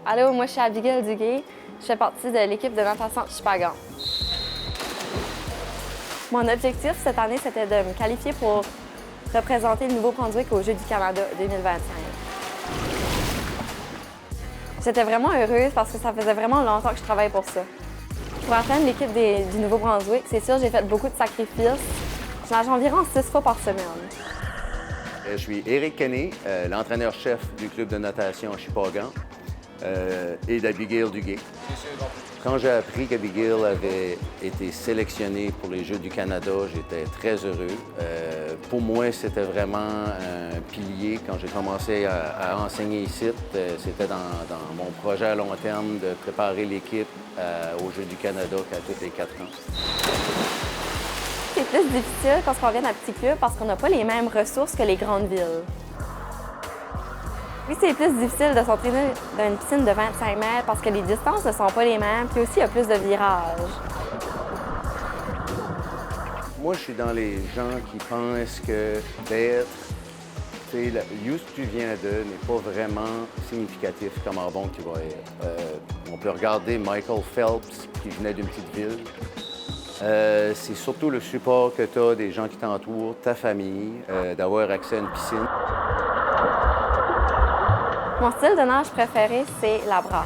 Allô, moi je suis Abigail Duguay. Je fais partie de l'équipe de natation Chupagan. Mon objectif cette année, c'était de me qualifier pour représenter le Nouveau-Brunswick aux Jeux du Canada 2025. J'étais vraiment heureuse parce que ça faisait vraiment longtemps que je travaillais pour ça. Pour atteindre l'équipe du Nouveau-Brunswick, c'est sûr, j'ai fait beaucoup de sacrifices. Je nage environ 6 fois par semaine. Je suis Éric Kenney, l'entraîneur-chef du club de natation Chupagan et d'Abigail Duguay. Quand j'ai appris qu'Abigail avait été sélectionnée pour les Jeux du Canada, j'étais très heureux. Pour moi, c'était vraiment un pilier. Quand j'ai commencé à enseigner ici, c'était dans mon projet à long terme de préparer l'équipe aux Jeux du Canada qu'à tous les 4 ans. C'est plus difficile quand on vient d'un petit club parce qu'on n'a pas les mêmes ressources que les grandes villes. Oui, c'est plus difficile de s'entraîner dans une piscine de 25 mètres parce que les distances ne sont pas les mêmes, puis aussi il y a plus de virages. Moi, je suis dans les gens qui pensent que d'être, où tu viens de n'est pas vraiment significatif comment bon tu vas être. On peut regarder Michael Phelps qui venait d'une petite ville. C'est surtout le support que tu as des gens qui t'entourent, ta famille, d'avoir accès à une piscine. Mon style de nage préféré, c'est la brasse.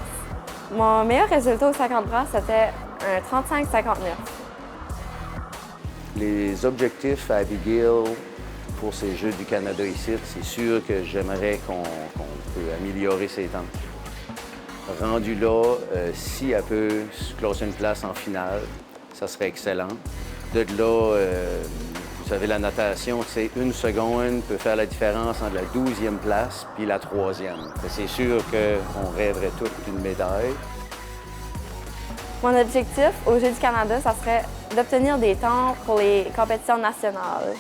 Mon meilleur résultat aux 50 brasses, c'était un 35-59. Les objectifs à Abigail pour ces Jeux du Canada ici, c'est sûr que j'aimerais qu'on peut améliorer ses temps. Rendu là, si elle peut se classer une place en finale, ça serait excellent. De là, vous savez, la natation, c'est 1 seconde peut faire la différence entre la 12e place puis la 3e. C'est sûr qu'on rêverait tous d'une médaille. Mon objectif aux Jeux du Canada, ça serait d'obtenir des temps pour les compétitions nationales.